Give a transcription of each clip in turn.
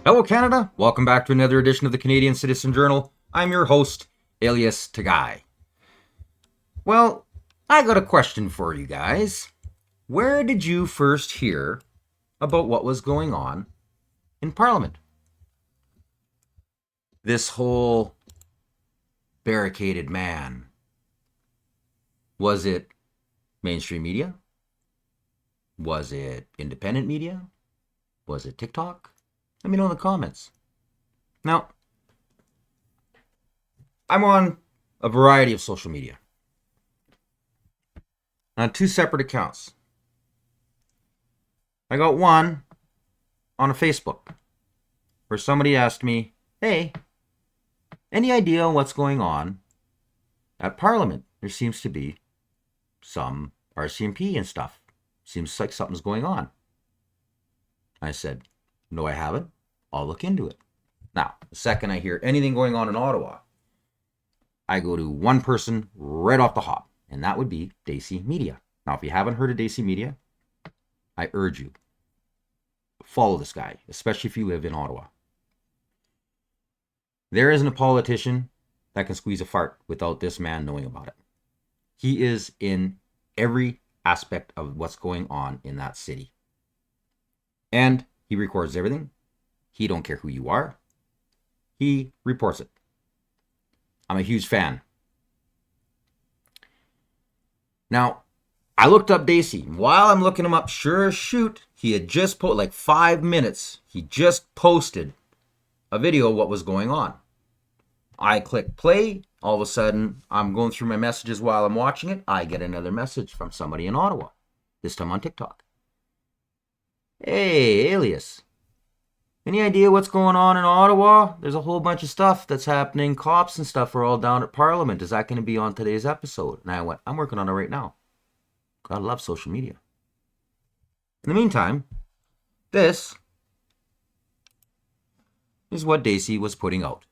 Hello, Canada. Welcome back to another edition of the Canadian Citizen Journal. I'm your host, alias Tagai. Well, I got a question for you guys. Where did you first hear about what was going on in Parliament? This whole barricaded man. Was it mainstream media? Was it independent media? Was it TikTok? Let me know in the comments. Now, I'm on a variety of social media. On two separate accounts. I got one on a Facebook where somebody asked me, hey, any idea what's going on at Parliament? There seems to be some RCMP and stuff. Seems like something's going on. I said, no, I haven't. I'll look into it. Now, the second I hear anything going on in Ottawa, I go to one person right off the hop, and that would be Daisy Media. Now, if you haven't heard of Daisy Media, I urge you, follow this guy, especially if you live in Ottawa. There isn't a politician that can squeeze a fart without this man knowing about it. He is in every aspect of what's going on in that city. And he records everything. He don't care who you are. He reports it. I'm a huge fan. Now, I looked up Daisy. While I'm looking him up, sure as shoot, he had just posted, like 5 minutes, he just posted a video of what was going on. I click play. All of a sudden, I'm going through my messages while I'm watching it. I get another message from somebody in Ottawa, this time on TikTok. Hey, alias. Any idea what's going on in Ottawa? There's a whole bunch of stuff that's happening. Cops and stuff are all down at Parliament. Is that going to be on today's episode? And I went, I'm working on it right now. God, I love social media. In the meantime, this is what Daisy was putting out.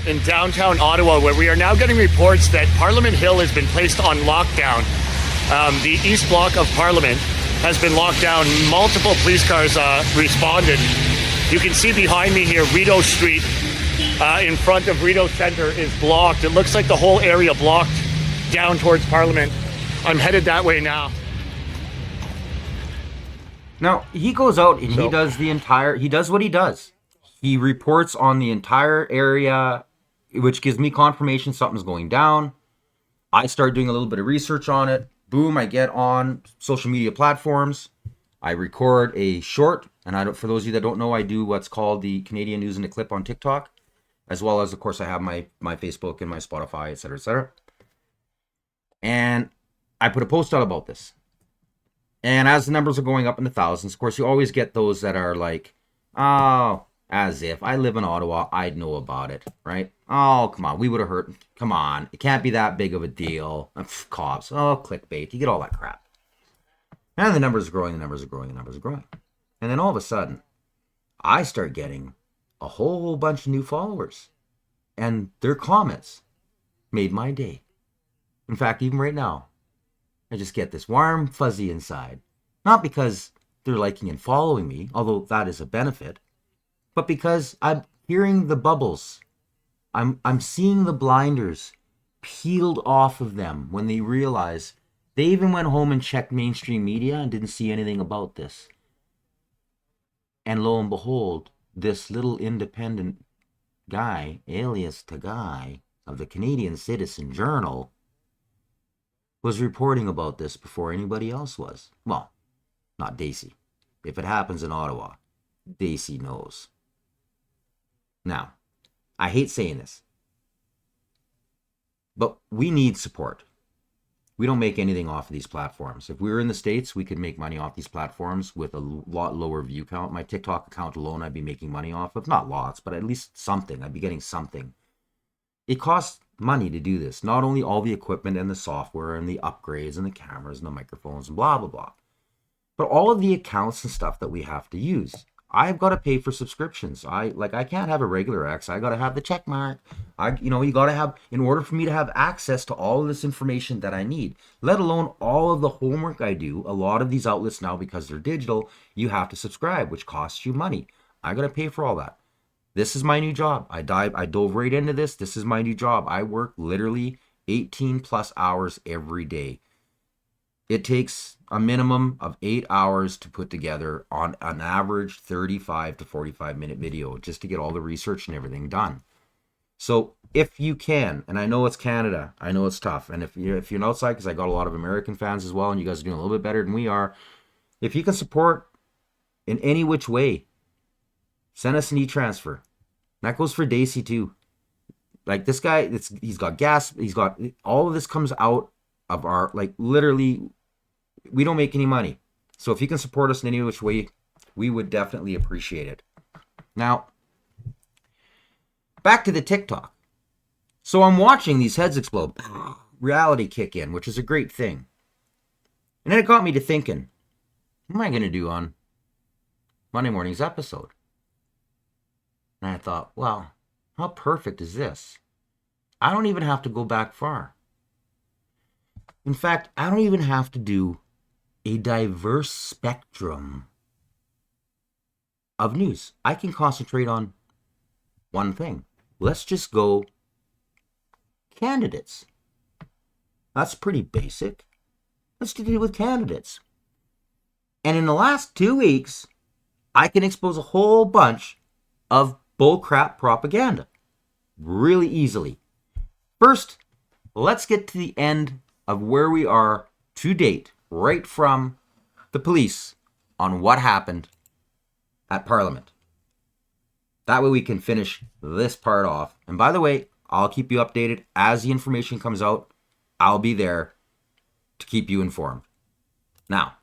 In downtown Ottawa, where we are now getting reports that Parliament Hill has been placed on lockdown. The east block of Parliament has been locked down. Multiple police cars responded. You can see behind me here, Rideau Street in front of Rideau Centre is blocked. It looks like the whole area blocked down towards Parliament. I'm headed that way now. Now, he goes out and he does what he does. He reports on the entire area, which gives me confirmation something's going down. I start doing a little bit of research on it. Boom, I get on social media platforms. I record a short, and for those of you that don't know, I do what's called the Canadian News in a Clip on TikTok, as well as, of course, I have my Facebook and my Spotify, etc., etc. And I put a post out about this. And as the numbers are going up in the thousands, of course, you always get those that are like, oh, as if I live in Ottawa, I'd know about it, right? Oh, come on, we would have heard. Come on, it can't be that big of a deal. Cops, oh, clickbait. You get all that crap. And the numbers are growing, the numbers are growing, the numbers are growing. And then all of a sudden, I start getting a whole bunch of new followers. And their comments made my day. In fact, even right now, I just get this warm fuzzy inside. Not because they're liking and following me, although that is a benefit, but because I'm hearing the bubbles. I'm seeing the blinders peeled off of them when they realize they even went home and checked mainstream media and didn't see anything about this. And lo and behold, this little independent guy, alias Tagai, of the Canadian Citizen Journal, was reporting about this before anybody else was. Well, not Daisy. If it happens in Ottawa, Daisy knows. Now, I hate saying this, but we need support. We don't make anything off of these platforms. If we were in the States, we could make money off these platforms with a lot lower view count. My TikTok account alone, I'd be making money off of. Not lots, but at least something. I'd be getting something. It costs money to do this. Not only all the equipment and the software and the upgrades and the cameras and the microphones and blah, blah, blah, but all of the accounts and stuff that we have to use. I've got to pay for subscriptions. I can't have a regular X. I got to have the check mark. You got to have, in order for me to have access to all of this information that I need, let alone all of the homework I do. A lot of these outlets now, because they're digital, you have to subscribe, which costs you money. I got to pay for all that. This is my new job. I dove right into this. This is my new job. I work literally 18 plus hours every day. It takes a minimum of 8 hours to put together on an average 35 to 45-minute video just to get all the research and everything done. So if you can, and I know it's Canada, I know it's tough, and if you're outside, because I got a lot of American fans as well, and you guys are doing a little bit better than we are, if you can support in any which way, send us an e-transfer. That goes for Daisy too. Like this guy, he's got gas, he's got, all of this comes out of our, like, literally, we don't make any money. So if you can support us in any which way, we would definitely appreciate it. Now, back to the TikTok. So I'm watching these heads explode, reality kick in, which is a great thing. And then it got me to thinking, what am I going to do on Monday morning's episode? And I thought, well, how perfect is this? I don't even have to go back far. In fact, I don't even have to do a diverse spectrum of news. I can concentrate on one thing. Let's just go candidates. That's pretty basic. Let's deal with candidates. And in the last 2 weeks, I can expose a whole bunch of bullcrap propaganda really easily. First, let's get to the end of where we are to date, right from the police on what happened at Parliament. That way we can finish this part off. And by the way, I'll keep you updated as the information comes out. I'll be there to keep you informed. Now,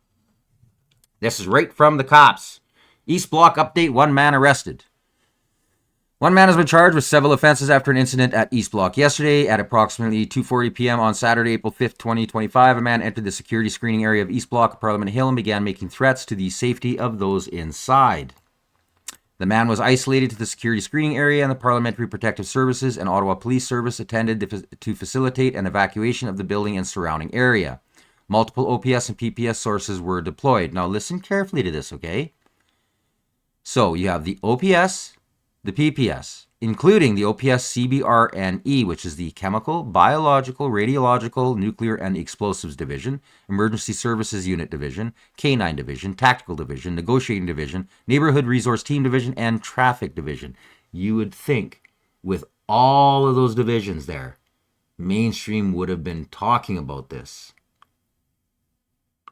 this is right from the cops. East Block update, 1 man arrested. 1 man has been charged with several offenses after an incident at East Block yesterday at approximately 2:40 p.m. on Saturday, April 5th, 2025. A man entered the security screening area of East Block, Parliament Hill, and began making threats to the safety of those inside. The man was isolated to the security screening area, and the Parliamentary Protective Services and Ottawa Police Service attended to facilitate an evacuation of the building and surrounding area. Multiple OPS and PPS sources were deployed. Now listen carefully to this, okay? So you have the OPS, the PPS, including the OPS CBRNE, which is the Chemical, Biological, Radiological, Nuclear, and Explosives Division, Emergency Services Unit Division, K9 Division, Tactical Division, Negotiating Division, Neighborhood Resource Team Division, and Traffic Division. You would think with all of those divisions there, mainstream would have been talking about this.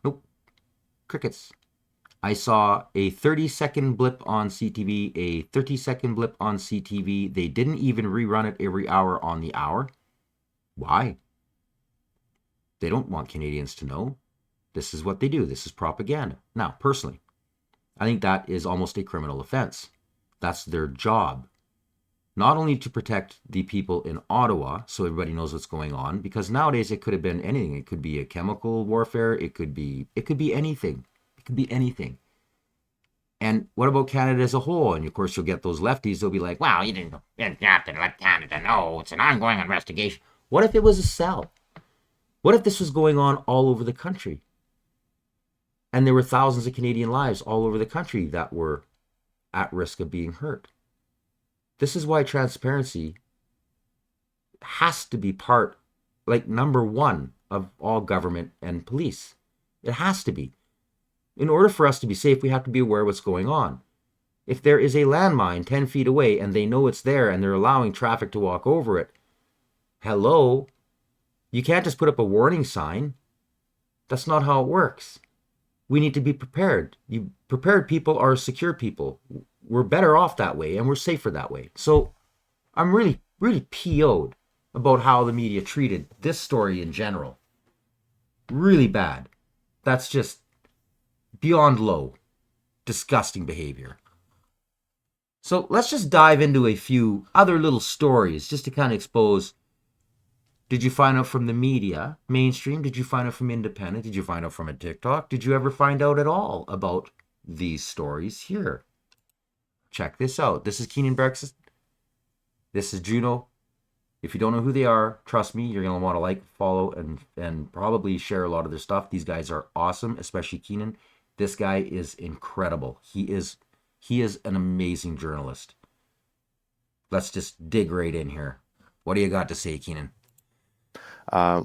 Nope. Crickets. I saw a 30-second blip on CTV, a 30-second blip on CTV. They didn't even rerun it every hour on the hour. Why? They don't want Canadians to know. This is what they do. This is propaganda. Now, personally, I think that is almost a criminal offense. That's their job. Not only to protect the people in Ottawa, so everybody knows what's going on, because nowadays it could have been anything. It could be a chemical warfare. It could be anything. It could be anything. And what about Canada as a whole? And of course, you'll get those lefties. They'll be like, "Well, you didn't have to let Canada know. It's an ongoing investigation." What if it was a cell? What if this was going on all over the country? And there were thousands of Canadian lives all over the country that were at risk of being hurt. This is why transparency has to be part, like, number one of all government and police. It has to be. In order for us to be safe, we have to be aware of what's going on. If there is a landmine 10 feet away and they know it's there and they're allowing traffic to walk over it, hello? You can't just put up a warning sign. That's not how it works. We need to be prepared. Prepared people are secure people. We're better off that way and we're safer that way. So I'm really, really PO'd about how the media treated this story in general. Really bad. That's just beyond low, disgusting behavior. So let's just dive into a few other little stories just to kind of expose. Did you find out from the media, mainstream? Did you find out from independent? Did you find out from a TikTok? Did you ever find out at all about these stories here? check this out. This is Keenan Brexis. This is Juno. If you don't know who they are, trust me, you're going to want to like, follow, and probably share a lot of their stuff. These guys are awesome, especially Keenan. This guy is incredible. He is an amazing journalist. Let's just dig right in here. What do you got to say, Keenan?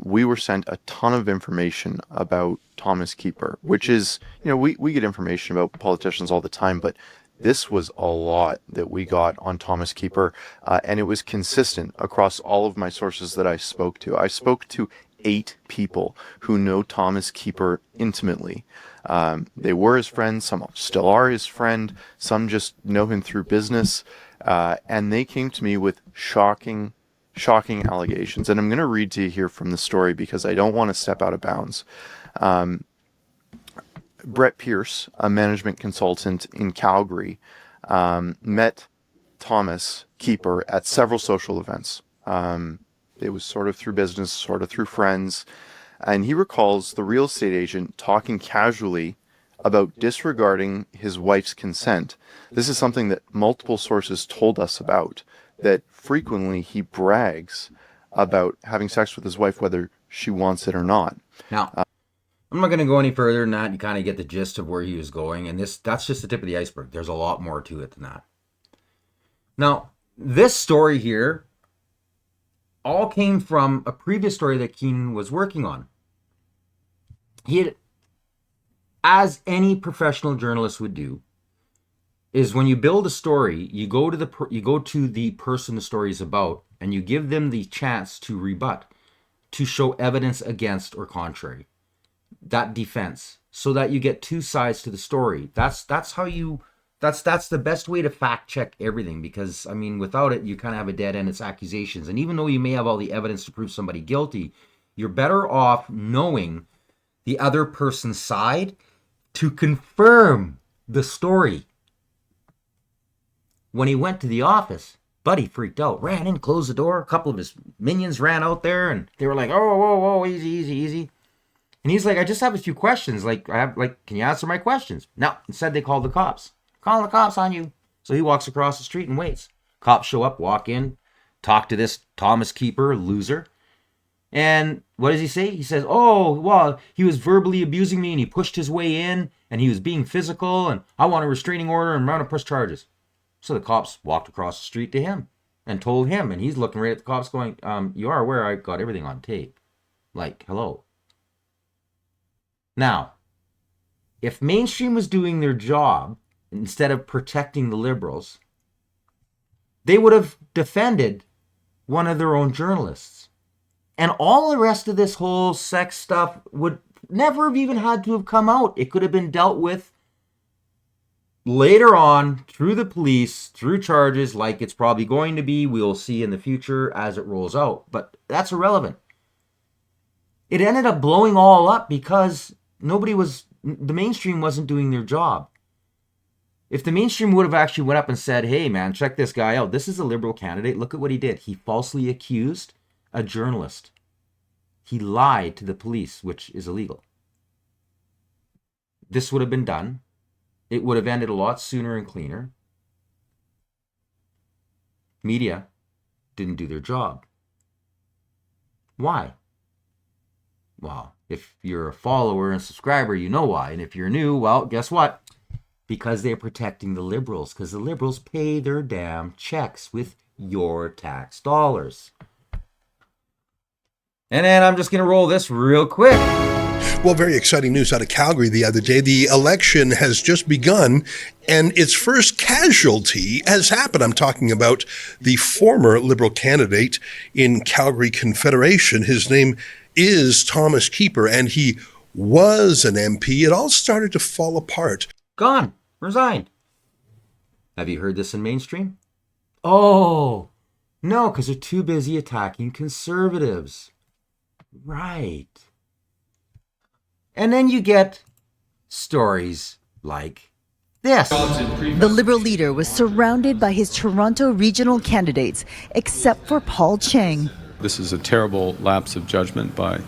We were sent a ton of information about Thomas Keeper, which is, we get information about politicians all the time, but this was a lot that we got on Thomas Keeper, and it was consistent across all of my sources that I spoke to. I spoke to 8 people who know Thomas Keeper intimately. They were his friends, some still are his friend, some just know him through business, and they came to me with shocking allegations. And I'm going to read to you here from the story because I don't want to step out of bounds. Brett Pierce, a management consultant in Calgary, met Thomas Keeper at several social events. It was sort of through business, sort of through friends. And he recalls the real estate agent talking casually about disregarding his wife's consent. This is something that multiple sources told us about, that frequently he brags about having sex with his wife, whether she wants it or not. Now, I'm not going to go any further than that. You kind of get the gist of where he was going, and that's just the tip of the iceberg. There's a lot more to it than that. Now, this story here all came from a previous story that Keenan was working on. He had, as any professional journalist would do, is when you build a story, you go to the person the story is about, and you give them the chance to rebut, to show evidence against or contrary. That defense, so that you get two sides to the story. That's the best way to fact check everything, because I mean, without it, you kind of have a dead end. It's accusations, and even though you may have all the evidence to prove somebody guilty, you're better off knowing the other person's side to confirm the story. When he went to the office, Buddy freaked out, ran in, closed the door. A couple of his minions ran out there, and they were like, "Oh, whoa, whoa, easy." And he's like, "I just have a few questions. Can you answer my questions?" No, instead they called the cops. "Calling the cops on you." So he walks across the street and waits. Cops show up, walk in, talk to this Thomas Keeper loser. And what does he say? He says, "Oh, well, he was verbally abusing me and he pushed his way in and he was being physical and I want a restraining order and I'm going to press charges." So the cops walked across the street to him and told him, and he's looking right at the cops going, "You are aware I got everything on tape. Like, hello." Now, if mainstream was doing their job, instead of protecting the liberals, they would have defended one of their own journalists. And all the rest of this whole sex stuff would never have even had to have come out. It could have been dealt with later on through the police, through charges, like it's probably going to be. We'll see in the future as it rolls out. But that's irrelevant. It ended up blowing all up because the mainstream wasn't doing their job. If the mainstream would have actually went up and said, "Hey man, check this guy out. This is a liberal candidate. Look at what he did. He falsely accused a journalist. He lied to the police," which is illegal. This would have been done. It would have ended a lot sooner and cleaner. Media didn't do their job. Why? Well, if you're a follower and subscriber, you know why. And if you're new, well, guess what? Because they're protecting the liberals. Because the liberals pay their damn checks with your tax dollars. And then I'm just going to roll this real quick. Well, very exciting news out of Calgary the other day. The election has just begun, and its first casualty has happened. I'm talking about the former Liberal candidate in Calgary Confederation. His name is Thomas Keeper, and he was an MP. It all started to fall apart. Gone. Resigned. Have you heard this in mainstream? Oh, no, because they're too busy attacking conservatives. Right. And then you get stories like this. The Liberal leader was surrounded by his Toronto regional candidates, except for Paul Cheng. This is a terrible lapse of judgment by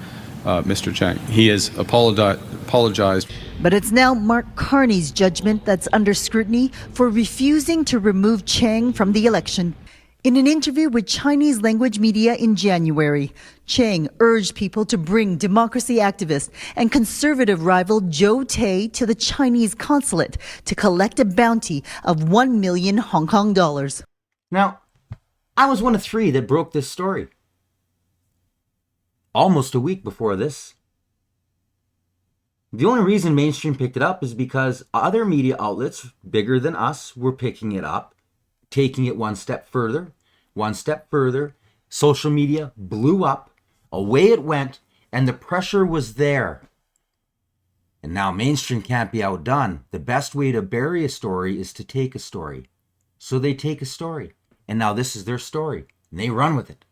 Mr. Chang. He has apologized. But it's now Mark Carney's judgment that's under scrutiny for refusing to remove Chang from the election. In an interview with Chinese language media in January, Chang urged people to bring democracy activist and conservative rival Zhou Tai to the Chinese consulate to collect a bounty of 1 million Hong Kong dollars. Now, I was one of 3 that broke this story. Almost a week before this. The only reason mainstream picked it up is because other media outlets bigger than us were picking it up, taking it one step further. Social media blew up, away it went, and the pressure was there. And now mainstream can't be outdone. The best way to bury a story is to take a story. So they take a story, and now this is their story, and they run with it.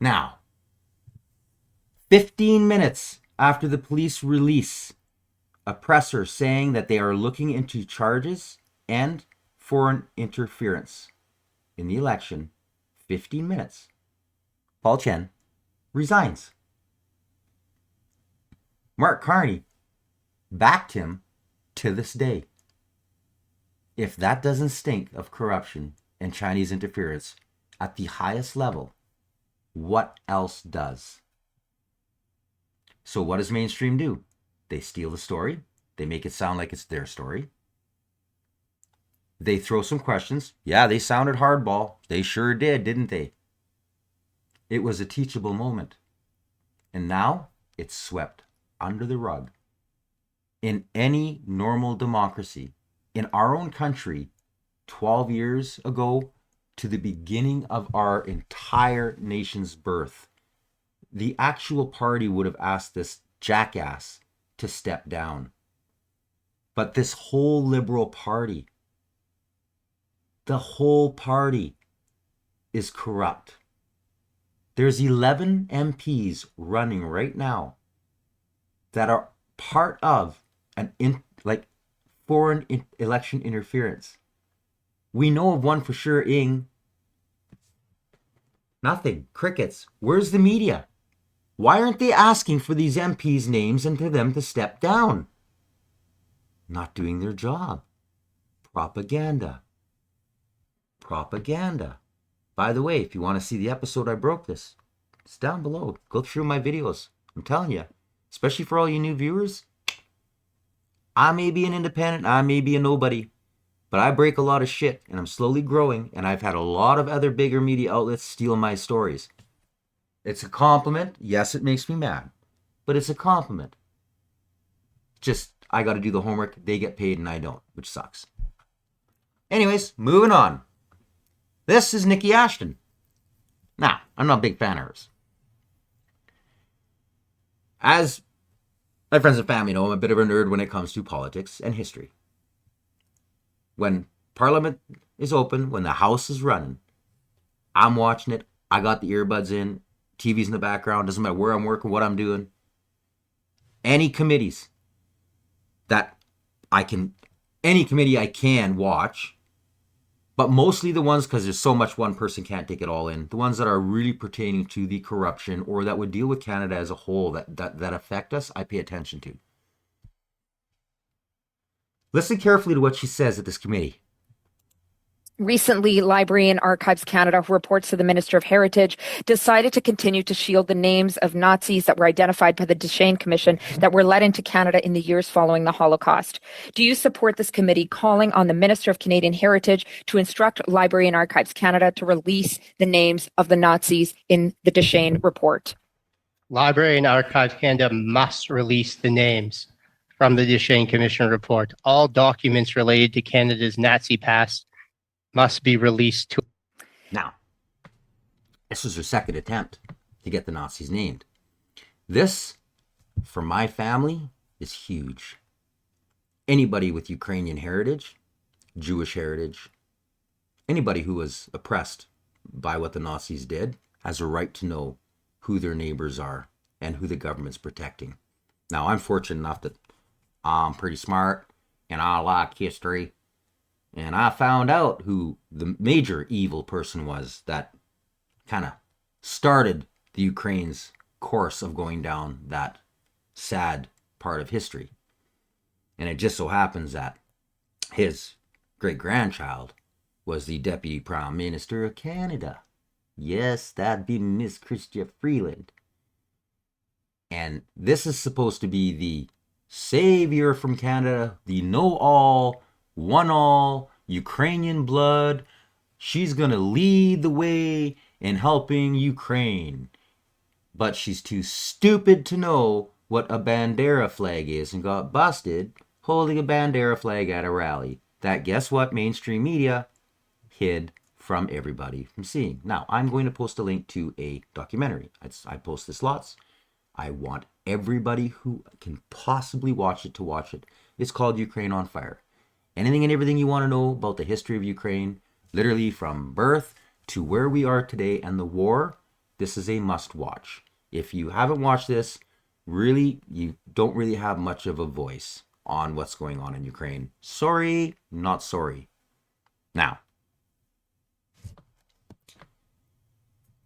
Now, 15 minutes after the police release a presser saying that they are looking into charges and foreign interference in the election, 15 minutes, Paul Chen resigns. Mark Carney backed him to this day. If that doesn't stink of corruption and Chinese interference at the highest level, what else does? So what does mainstream do? They steal the story. They make it sound like it's their story. They throw some questions. Yeah, they sounded hardball. They sure did, didn't they? It was a teachable moment. And now it's swept under the rug. In any normal democracy, in our own country, 12 years ago to the beginning of our entire nation's birth, the actual party would have asked this jackass to step down. But this whole Liberal Party, the whole party is corrupt. There's 11 MPs running right now that are part of an foreign election interference. We know of one for sure, nothing. Crickets. Where's the media? Why aren't they asking for these MPs' names and for them to step down? Not doing their job. Propaganda. By the way, if you want to see the episode I broke this, it's down below. Go through my videos. I'm telling you, especially for all you new viewers, I may be an independent, I may be a nobody, but I break a lot of shit and I'm slowly growing, and I've had a lot of other bigger media outlets steal my stories. It's a compliment. Yes, it makes me mad, but it's a compliment. Just, I got to do the homework. They get paid and I don't, which sucks. Anyways, moving on. This is Nikki Ashton. Now, I'm not a big fan of hers. As my friends and family know, I'm a bit of a nerd when it comes to politics and history. When Parliament is open, when the House is running, I'm watching it. I got the earbuds in. TV's in the background. Doesn't matter where I'm working, what I'm doing. Any committees that any committee I can watch, but mostly the ones, because there's so much one person can't take it all in, the ones that are really pertaining to the corruption or that would deal with Canada as a whole, that affect us, I pay attention to. Listen carefully to what she says at this committee. Recently, Library and Archives Canada, who reports to the Minister of Heritage, decided to continue to shield the names of Nazis that were identified by the Deschênes Commission that were led into Canada in the years following the Holocaust. Do you support this committee calling on the Minister of Canadian Heritage to instruct Library and Archives Canada to release the names of the Nazis in the Deschênes report? Library and Archives Canada must release the names from the Deschênes Commission report. All documents related to Canada's Nazi past must be released to. Now, this was her second attempt to get the Nazis named. This, for my family, is huge. Anybody with Ukrainian heritage, Jewish heritage, anybody who was oppressed by what the Nazis did has a right to know who their neighbors are and who the government's protecting. Now, I'm fortunate enough that I'm pretty smart and I like history. And I found out who the major evil person was that kind of started the Ukraine's course of going down that sad part of history. And it just so happens that his great-grandchild was the Deputy Prime Minister of Canada. Yes, that'd be Miss Chrystia Freeland. And this is supposed to be the savior from Canada, the know-all, one-all, Ukrainian blood. She's going to lead the way in helping Ukraine. But she's too stupid to know what a Bandera flag is and got busted holding a Bandera flag at a rally that, guess what, mainstream media hid from everybody from seeing. Now, I'm going to post a link to a documentary. I post this lots. I want everybody who can possibly watch it to watch it. It's called Ukraine on Fire. Anything and everything you want to know about the history of Ukraine, literally from birth to where we are today and the war, this is a must watch. If you haven't watched this, really, you don't really have much of a voice on what's going on in Ukraine. Sorry, not sorry. Now,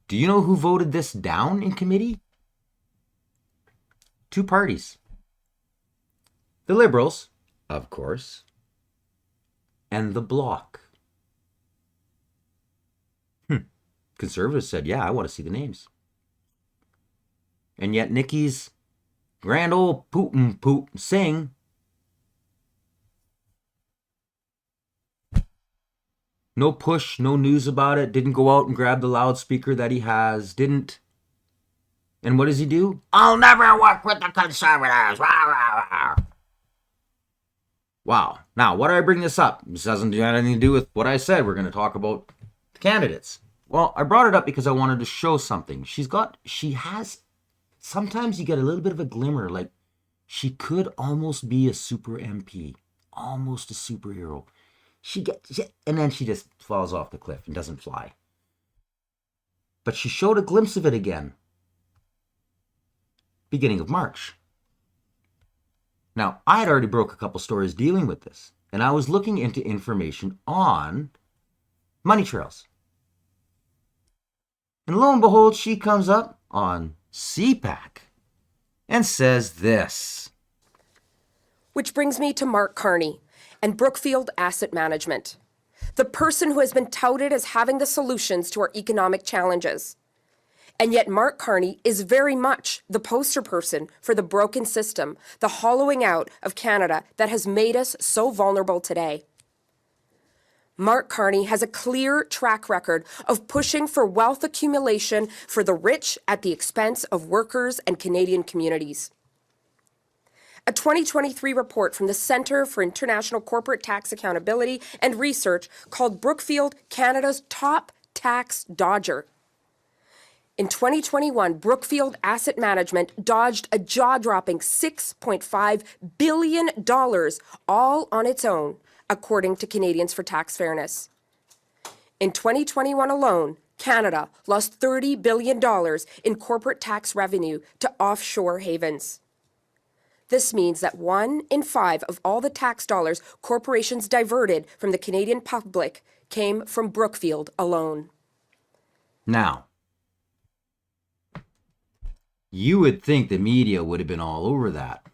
do you know who voted this down in committee? Two parties. The Liberals, of course, and the Bloc. Conservatives said, yeah, I want to see the names. And yet Nikki's grand old Putin sing no push, no news about it, didn't go out and grab the loudspeaker that he has, didn't. And what does he do? I'll never work with the Conservatives. Rah, rah, rah. Wow. Now, why do I bring this up? This doesn't have anything to do with what I said. We're going to talk about the candidates. Well, I brought it up because I wanted to show something. She has, sometimes you get a little bit of a glimmer, like she could almost be a super MP, almost a superhero. And then she just falls off the cliff and doesn't fly. But she showed a glimpse of it again. Beginning of March. Now, I had already broke a couple stories dealing with this, and I was looking into information on money trails. And lo and behold, she comes up on CPAC and says this. Which brings me to Mark Carney and Brookfield Asset Management, the person who has been touted as having the solutions to our economic challenges. And yet Mark Carney is very much the poster person for the broken system, the hollowing out of Canada that has made us so vulnerable today. Mark Carney has a clear track record of pushing for wealth accumulation for the rich at the expense of workers and Canadian communities. A 2023 report from the Centre for International Corporate Tax Accountability and Research called Brookfield Canada's top tax dodger. In 2021, Brookfield Asset Management dodged a jaw-dropping $6.5 billion all on its own, according to Canadians for Tax Fairness. In 2021 alone, Canada lost $30 billion in corporate tax revenue to offshore havens. This means that 1 in 5 of all the tax dollars corporations diverted from the Canadian public came from Brookfield alone. Now, you would think the media would have been all over that.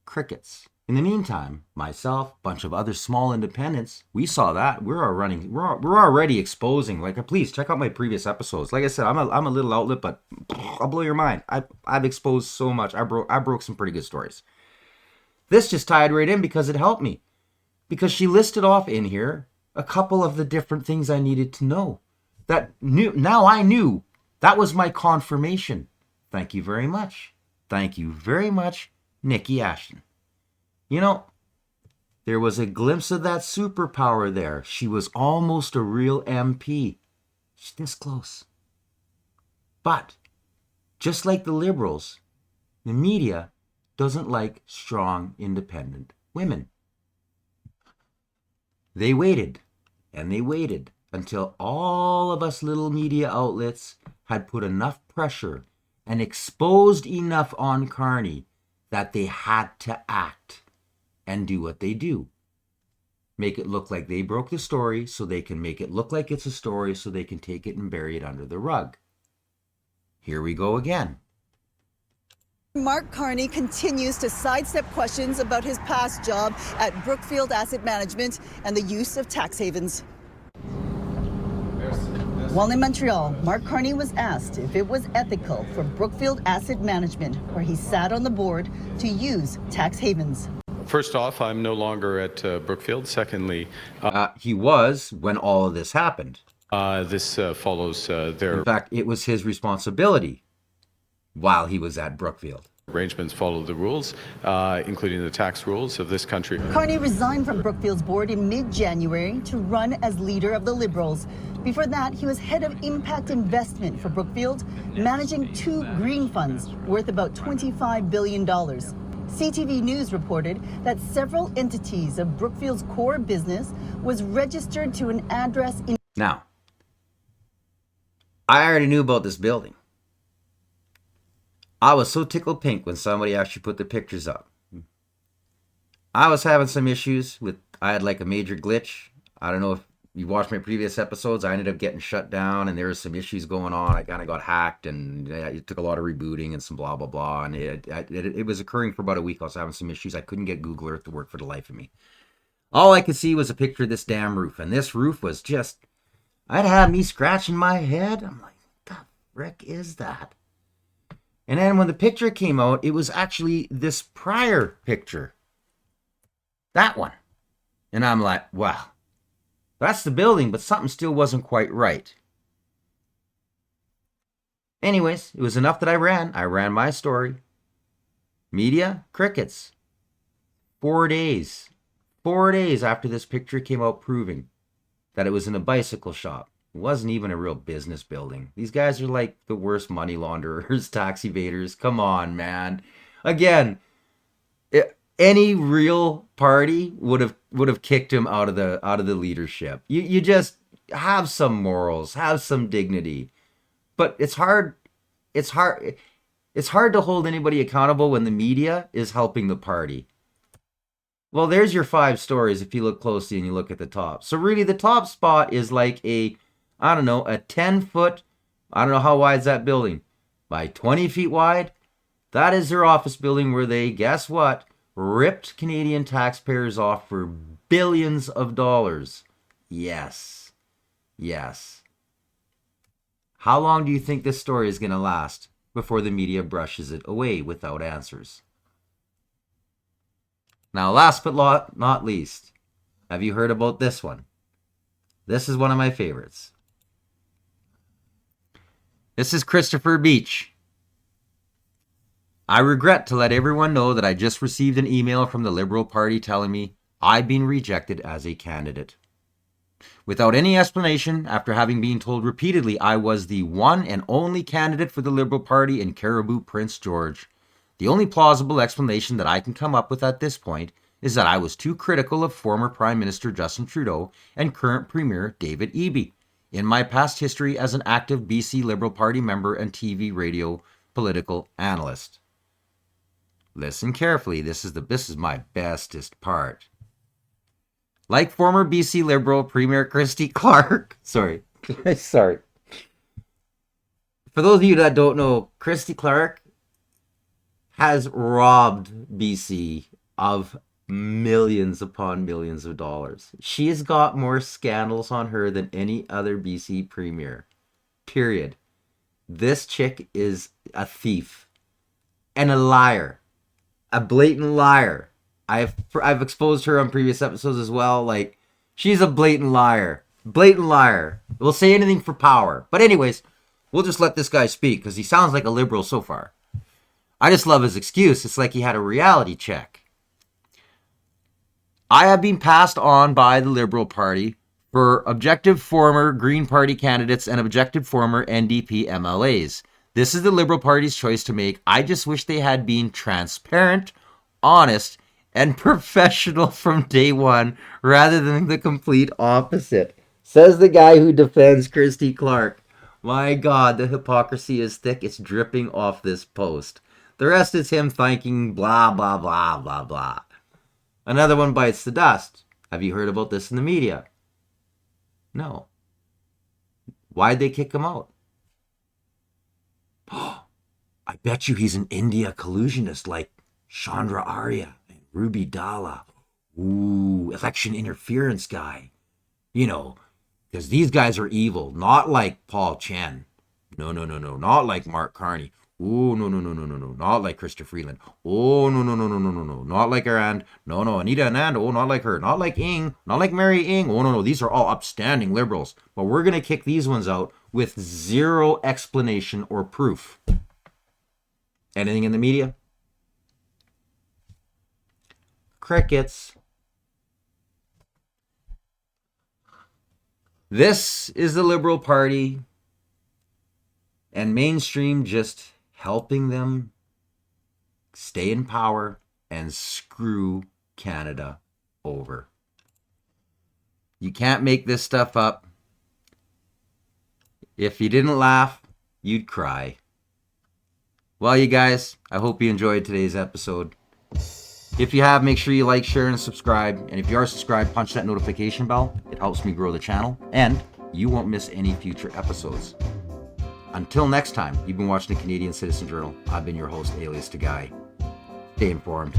Crickets. In the meantime, myself, bunch of other small independents, we saw that. We're already exposing. Like, please check out my previous episodes. Like I said, I'm a little outlet, but I'll blow your mind. I've exposed so much. I broke some pretty good stories. This just tied right in because it helped me. Because she listed off in here a couple of the different things I needed to know. Now I knew. That was my confirmation. Thank you very much. Thank you very much, Nikki Ashton. You know, there was a glimpse of that superpower there. She was almost a real MP. She's this close. But, just like the Liberals, the media doesn't like strong, independent women. They waited, and they waited, until all of us little media outlets had put enough pressure and exposed enough on Carney that they had to act and do what they do. Make it look like they broke the story so they can make it look like it's a story so they can take it and bury it under the rug. Here we go again. Mark Carney continues to sidestep questions about his past job at Brookfield Asset Management and the use of tax havens. While in Montreal, Mark Carney was asked if it was ethical for Brookfield Asset Management, where he sat on the board, to use tax havens. First off, I'm no longer at Brookfield. Secondly, He was when all of this happened. this follows their In fact, it was his responsibility while he was at Brookfield. arrangements, follow the rules, including the tax rules of this country. Carney resigned from Brookfield's board in mid-January to run as leader of the Liberals. Before that, he was head of impact investment for Brookfield, managing 2 green funds worth about $25 billion. CTV News reported that several entities of Brookfield's core business was registered to an address in... Now, I already knew about this building. I was so tickled pink when somebody actually put the pictures up. I was having some issues with, I had like a major glitch. I don't know if you watched my previous episodes. I ended up getting shut down and there was some issues going on. I kind of got hacked and it took a lot of rebooting and some blah, blah, blah. And it was occurring for about a week. I was having some issues. I couldn't get Google Earth to work for the life of me. All I could see was a picture of this damn roof. And this roof was just, I'd have me scratching my head. I'm like, what the frick is that? And then when the picture came out, it was actually this prior picture. That one. And I'm like, wow, that's the building, but something still wasn't quite right. Anyways, it was enough that I ran. I ran my story. Media, crickets. 4 days. 4 days after this picture came out proving that it was in a bicycle shop. It wasn't even a real business building. These guys are like the worst money launderers, tax evaders. Come on, man. Again, any real party would have kicked him out of the leadership. You just have some morals, have some dignity. But it's hard to hold anybody accountable when the media is helping the party. Well, there's your 5 stories if you look closely and you look at the top. So really the top spot is like a 10-foot, I don't know how wide is that building, by 20 feet wide. That is their office building where they, guess what, ripped Canadian taxpayers off for billions of dollars. Yes. Yes. How long do you think this story is going to last before the media brushes it away without answers? Now, last but not least, have you heard about this one? This is one of my favorites. This is Christopher Beach. I regret to let everyone know that I just received an email from the Liberal Party telling me I've been rejected as a candidate. Without any explanation, after having been told repeatedly I was the one and only candidate for the Liberal Party in Caribou, Prince George, the only plausible explanation that I can come up with at this point is that I was too critical of former Prime Minister Justin Trudeau and current Premier David Eby in my past history as an active BC Liberal Party member and TV radio political analyst. Listen carefully, this is my bestest part. Like former BC Liberal Premier Christy Clark, sorry. For those of you that don't know, Christy Clark has robbed BC of millions upon millions of dollars. She has got more scandals on her than any other BC premier. Period. This chick is a thief and a liar. A blatant liar. I've exposed her on previous episodes as well. Like, she's a blatant liar. Blatant liar. Will say anything for power. But anyways, we'll just let this guy speak because he sounds like a liberal so far. I just love his excuse. It's like he had a reality check. I have been passed on by the Liberal Party for objective former Green Party candidates and objective former NDP MLAs. This is the Liberal Party's choice to make. I just wish they had been transparent, honest, and professional from day one rather than the complete opposite. Says the guy who defends Christy Clark. My God, the hypocrisy is thick. It's dripping off this post. The rest is him thanking blah, blah, blah, blah, blah. Another one bites the dust. Have you heard about this in the media? No. Why'd they kick him out? I Bet you he's an India collusionist like Chandra Arya and Ruby Dalla. Ooh, election interference guy. You know, because these guys are evil, not like Paul Chen. No, not like Mark Carney. Oh, no, not like Krista Freeland. Oh, no, not like Arand. No, Anita Anand. Oh, not like her. Not like Ing. Not like Mary Ing. Oh, no, these are all upstanding liberals. But we're going to kick these ones out with zero explanation or proof. Anything in the media? Crickets. This is the Liberal Party and mainstream just helping them stay in power and screw Canada over. You can't make this stuff up. If you didn't laugh, you'd cry. Well, you guys, I hope you enjoyed today's episode. If you have, make sure you like, share, and subscribe. And if you are subscribed, punch that notification bell. It helps me grow the channel, and you won't miss any future episodes. Until next time, you've been watching the Canadian Citizen Journal. I've been your host, Alias to Guy. Stay informed.